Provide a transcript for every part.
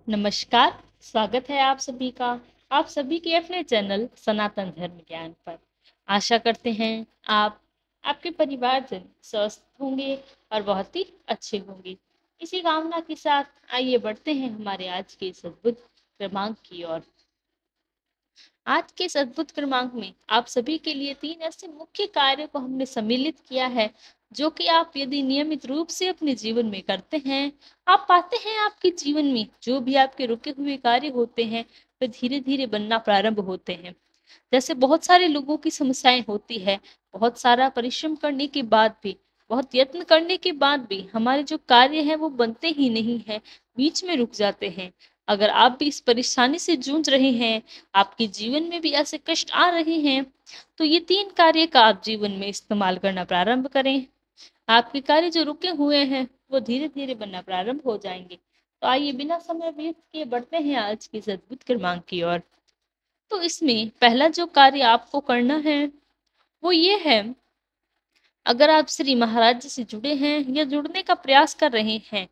नमस्कार। स्वागत है आप सभी का आप सभी के अपने चैनल सनातन धर्म ज्ञान पर। आशा करते हैं आप आपके परिवारजन स्वस्थ होंगे और बहुत ही अच्छे होंगे। इसी कामना के साथ आइए बढ़ते हैं हमारे आज के इस अद्भुत क्रमांक की ओर। आज के इस अद्भुत क्रमांक में आप सभी के लिए 3 ऐसे मुख्य कार्य को हमने सम्मिलित किया है, जो कि आप यदि नियमित रूप से अपने जीवन में करते हैं, आप पाते हैं आपके जीवन में जो भी आपके रुके हुए कार्य होते हैं, वे धीरे-धीरे बनना प्रारंभ होते हैं। जैसे बहुत सारे लोगों की समस्याएँ होती है, बहुत सारा परिश्रम करने के बाद भी, बहुत यत्न करने के बाद भी हमारे जो कार्य हैं वो बनते ही नहीं हैं, बीच में रुक जाते हैं। अगर आप भी इस परेशानी से जूझ रहे हैं, आपके जीवन में भी ऐसे कष्ट आ रहे हैं, तो ये 3 कार्य का आप जीवन में इस्तेमाल करना प्रारंभ करें। आपके कार्य जो रुके हुए हैं, वो धीरे-धीरे बनना प्रारंभ हो जाएँगे। तो आइए बिना समय व्यर्थ किए बढ़ते हैं आज के इस अद्भुत क्रमांक की ओर। तो इसमें पहला जो कार्य आपको करना है, वो ये है, अगर आप श्री महाराज जी से जुड़े हैं या जुड़ने का प्रयास कर रहे हैं,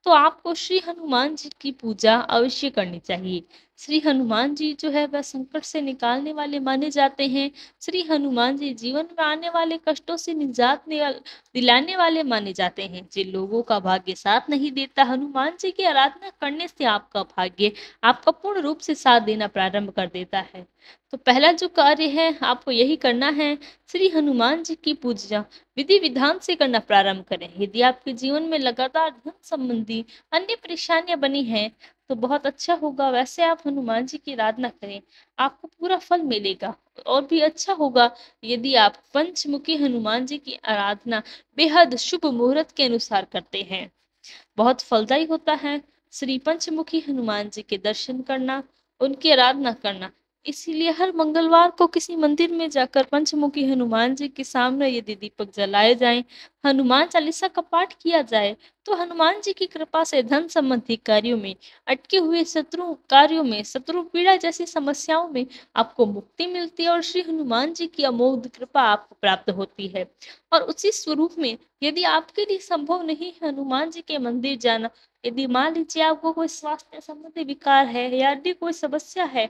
तो आपको श्री हनुमान जी की पूजा अवश्य करनी चाहिए। श्री हनुमान जी जो है वह संकट से निकालने वाले माने जाते हैं। श्री हनुमान जी जीवन में आने वाले कष्टों से दिलाने वाले माने जाते हैं। जिन लोगों का भाग्य साथ नहीं देता, हनुमान जी की आराधना करने से आपका भाग्य आपका पूर्ण रूप से साथ देना प्रारंभ कर देता है। तो पहला जो कार्य है आपको यही करना है, श्री हनुमान जी की पूजा विधि विधान से करना प्रारंभ करें। यदि आपके जीवन में लगातार धन संबंधी अन्य परेशानियां बनी हैं, तो बहुत अच्छा होगा वैसे आप हनुमान जी की आराधना करें, आपको पूरा फल मिलेगा। और भी अच्छा होगा यदि आप पंचमुखी हनुमान जी की आराधना बेहद शुभ मुहूर्त के अनुसार करते हैं, बहुत फलदायी होता है श्री पंचमुखी हनुमान जी के दर्शन करना, उनकी आराधना करना। इसीलिए हर मंगलवार को किसी मंदिर में जाकर पंचमुखी हनुमान जी के सामने यदि दीपक जलाए जाएं, हनुमान चालीसा का पाठ किया जाए, तो हनुमान जी की कृपा से धन संबंधी कार्यों में, अटके हुए शत्रु कार्यों में, शत्रु पीड़ा जैसी समस्याओं में आपको मुक्ति मिलती है और श्री हनुमान जी की अमोघ कृपा आपको प्राप्त होती है। और उसी स्वरूप में यदि आपके लिए संभव नहीं है हनुमान जी के मंदिर जाना, यदि मान लीजिए आपको कोई स्वास्थ्य संबंधी विकार है या यदि कोई समस्या है,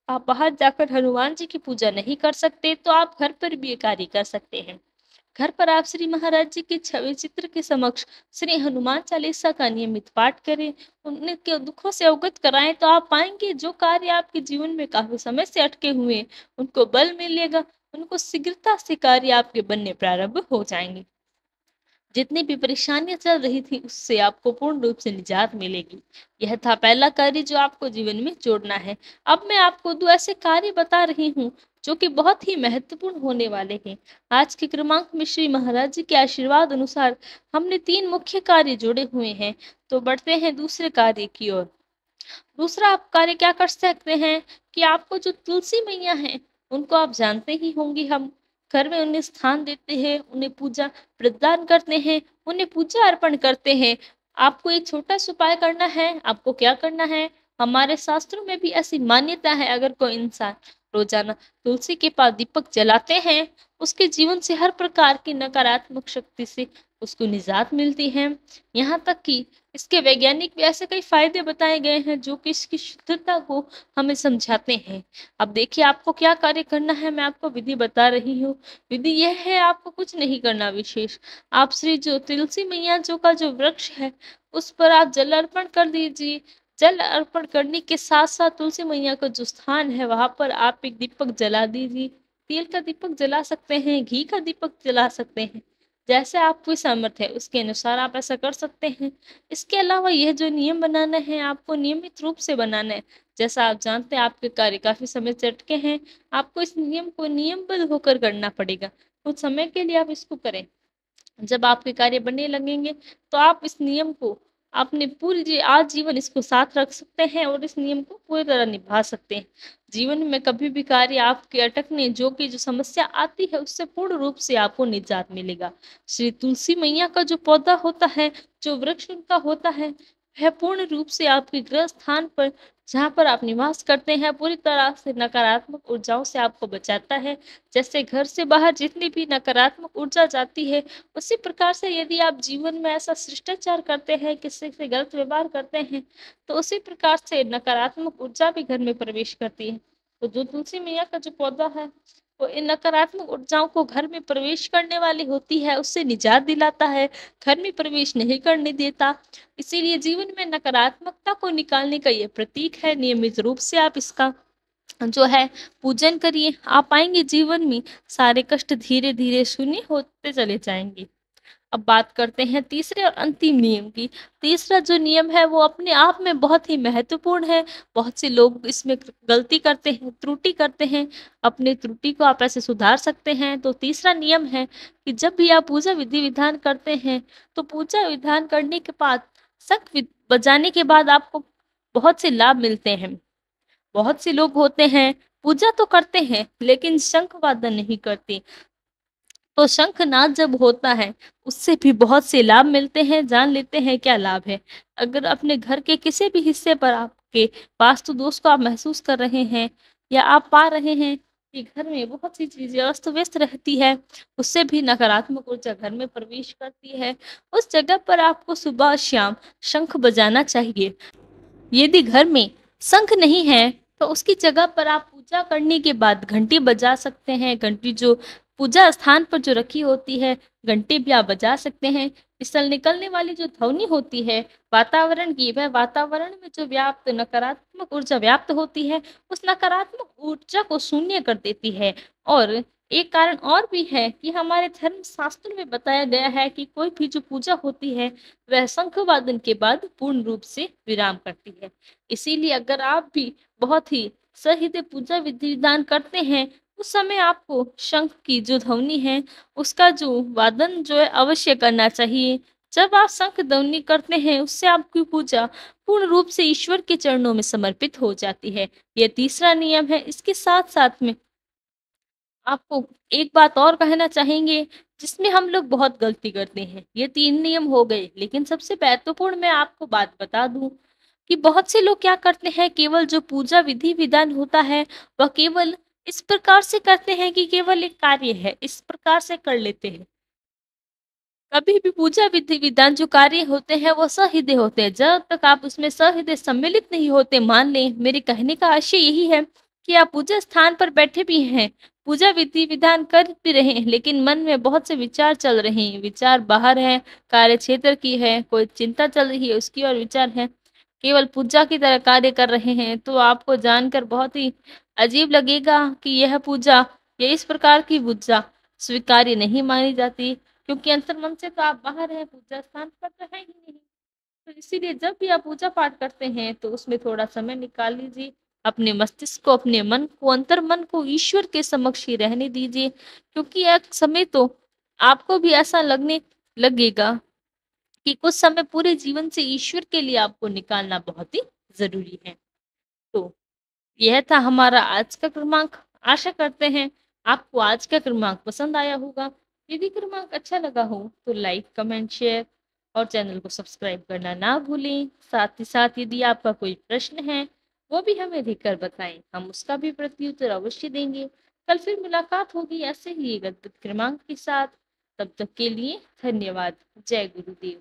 आप बाहर जाकर हनुमान जी की पूजा नहीं कर सकते, तो आप घर पर भी ये कार्य कर सकते हैं। घर पर आप श्री महाराज जी के छवि चित्र के समक्ष श्री हनुमान चालीसा का नियमित पाठ करें, उनके दुखों से अवगत कराएं, तो आप पाएंगे जो कार्य आपके जीवन में काफी समय से अटके हुए हैं, उनको बल मिलेगा, उनको शीघ्रता से कार्य आपके बनने प्रारंभ हो जाएंगे। जितनी भी परेशानियां चल रही थी उससे आपको पूर्ण रूप से निजात मिलेगी। यह था पहला कार्य जो आपको जीवन में जोड़ना है। अब मैं आपको 2 ऐसे कार्य बता रही हूँ जो कि बहुत ही महत्वपूर्ण होने वाले हैं। आज के क्रमांक में श्री महाराज जी के आशीर्वाद अनुसार हमने 3 मुख्य कार्य जोड़े हुए हैं। तो बढ़ते हैं दूसरे कार्य की ओर। दूसरा आप कार्य क्या कर सकते हैं कि आपको जो तुलसी मैया हैं, उनको आप जानते ही होंगे, हम घर में उन्हें स्थान देते हैं, उन्हें पूजा प्रदान करते हैं, उन्हें पूजा अर्पण करते हैं। आपको एक छोटा-सा उपाय करना है, आपको क्या करना है, हमारे शास्त्रों में भी ऐसी मान्यता है, अगर कोई इंसान रोजाना तुलसी के पास दीपक जलाते हैं, उसके जीवन से हर प्रकार की नकारात्मक शक्ति से उसको निजात मिलती है। यहाँ तक कि इसके वैज्ञानिक भी ऐसे कई फायदे बताए गए हैं जो कि इसकी शुद्धता को हमें समझाते हैं। अब देखिए आपको क्या कार्य करना है, मैं आपको विधि बता रही हूँ। विधि यह है, आपको कुछ नहीं करना विशेष। आप श्री जो तुलसी मैया जो का जो वृक्ष है, उस पर आप जल अर्पण कर दीजिए। जल अर्पण करने के साथ साथ तुलसी मैया का जो स्थान है वहां पर आप एक दीपक जला दीजिए। तेल का दीपक जला सकते हैं, घी का दीपक जला सकते हैं, जैसे आपकी सामर्थ्य है उसके अनुसार आप ऐसा कर सकते हैं। इसके अलावा यह जो नियम बनाना है, आपको नियमित रूप से बनाना है। जैसा आप जानते हैं आपके कार्य काफ़ी समय से अटके हैं, आपको इस नियम को नियमबद्ध होकर करना पड़ेगा। कुछ समय के लिए आप इसको करें। जब आपके कार्य बनने लगेंगे, तो आप इस नियम को अपने पूरी आजीवन इसको साथ रख सकते हैं और इस नियम को पूरी तरह निभा सकते हैं। जीवन में कभी भी कार्य आपके अटकने जो कि जो समस्या आती है, उससे पूर्ण रूप से आपको निजात मिलेगा। श्री तुलसी मैया का जो पौधा होता है, जो वृक्ष उनका होता है, वह पूर्ण रूप से आपके ग्रह स्थान पर, जहाँ पर आप निवास करते हैं, पूरी तरह से नकारात्मक ऊर्जाओं से आपको बचाता है। जैसे घर से बाहर जितनी भी नकारात्मक ऊर्जा जाती है, उसी प्रकार से यदि आप जीवन में ऐसा शिष्टाचार करते हैं, किसी से गलत व्यवहार करते हैं, तो उसी प्रकार से नकारात्मक ऊर्जा भी घर में प्रवेश करती है। तो जो तुलसी मैया का जो पौधा है, वो इन नकारात्मक ऊर्जाओं को घर में प्रवेश करने वाली होती है, उससे निजात दिलाता है, घर में प्रवेश नहीं करने देता। इसीलिए जीवन में नकारात्मकता को निकालने का ये प्रतीक है। नियमित रूप से आप इसका जो है पूजन करिए, आप पाएंगे जीवन में सारे कष्ट धीरे धीरे शून्य होते चले जाएंगे। अब बात करते हैं तीसरे और अंतिम नियम की। तीसरा जो नियम है वो अपने आप में बहुत ही महत्वपूर्ण है। बहुत से लोग इसमें गलती करते हैं, त्रुटि करते हैं। अपनी त्रुटि को आप ऐसे सुधार सकते हैं। तो तीसरा नियम है कि जब भी आप पूजा विधि विधान करते हैं, तो पूजा विधान करने के बाद शंख बजाने के बाद आपको बहुत से लाभ मिलते हैं। बहुत से लोग होते हैं पूजा तो करते हैं लेकिन शंख वादन नहीं करते। तो शंखनाद जब होता है, उससे भी बहुत से लाभ मिलते हैं। जान लेते हैं क्या लाभ है। अगर अपने घर के किसी भी हिस्से पर आपके वास्तु दोष को आप महसूस कर रहे हैं, या आप पा रहे हैं कि घर में बहुत सी चीजें अस्त व्यस्त रहती है, उससे भी नकारात्मक ऊर्जा घर में प्रवेश करती है, उस जगह पर आपको सुबह शाम शंख बजाना चाहिए। यदि घर में शंख नहीं है, तो उसकी जगह पर आप पूजा करने के बाद घंटी बजा सकते हैं। घंटी जो पूजा स्थान पर जो रखी होती है, घंटी भी आप बजा सकते हैं। इससे निकलने वाली जो ध्वनि होती है वातावरण की, वह वातावरण में जो व्याप्त नकारात्मक ऊर्जा व्याप्त होती है, उस नकारात्मक ऊर्जा को शून्य कर देती है। और एक कारण और भी है कि हमारे धर्म शास्त्र में बताया गया है कि कोई भी जो पूजा होती है, वह शंख वादन के बाद पूर्ण रूप से विराम करती है। इसीलिए अगर आप भी बहुत ही सहृदय पूजा विधि विधान करते हैं, उस समय आपको शंख की जो ध्वनि है, उसका जो वादन जो है अवश्य करना चाहिए। जब आप शंख ध्वनि करते हैं, उससे आपकी पूजा पूर्ण रूप से ईश्वर के चरणों में समर्पित हो जाती है। यह तीसरा नियम है। इसके साथ साथ में आपको एक बात और कहना चाहेंगे, जिसमें हम लोग बहुत गलती करते हैं। ये 3 नियम हो गए, लेकिन सबसे महत्वपूर्ण मैं आपको बात बता दूं कि बहुत से लोग क्या करते हैं, केवल जो पूजा विधि विधान होता है, वह केवल इस प्रकार से करते हैं कि केवल एक कार्य है, इस प्रकार से कर लेते हैं। कभी भी पूजा विधि विधान जो कार्य होते हैं, वो सहृदय होते हैं। जब तक आप उसमें सहृदय सम्मिलित नहीं होते, मान लें, मेरे कहने का आशय यही है कि आप पूजा स्थान पर बैठे भी हैं, पूजा विधि विधान कर भी रहे हैं, लेकिन मन में बहुत से विचार चल रहे हैं, विचार बाहर है, कार्य क्षेत्र की है, कोई चिंता चल रही है, उसकी और विचार है, केवल पूजा की तरह कार्य कर रहे हैं, तो आपको जानकर बहुत ही अजीब लगेगा कि यह पूजा, ये इस प्रकार की पूजा स्वीकार्य नहीं मानी जाती। क्योंकि अंतर्मन से तो आप बाहर हैं, पूजा स्थान पर तो है ही नहीं। तो इसीलिए जब भी आप पूजा पाठ करते हैं, तो उसमें थोड़ा समय निकाल लीजिए। अपने मस्तिष्क को, अपने मन को, अंतर्मन को ईश्वर के समक्ष ही रहने दीजिए। क्योंकि एक समय तो आपको भी ऐसा लगने लगेगा कि कुछ समय पूरे जीवन से ईश्वर के लिए आपको निकालना बहुत ही जरूरी है। तो यह था हमारा आज का क्रमांक। आशा करते हैं आपको आज का क्रमांक पसंद आया होगा। यदि क्रमांक अच्छा लगा हो तो लाइक, कमेंट, शेयर और चैनल को सब्सक्राइब करना ना भूलें। साथ ही साथ यदि आपका कोई प्रश्न है, वो भी हमें लिखकर बताएं, हम उसका भी प्रत्युत्तर अवश्य देंगे। कल फिर मुलाकात होगी ऐसे ही एक अद्भुत क्रमांक के साथ। तब तक के लिए धन्यवाद। जय गुरुदेव।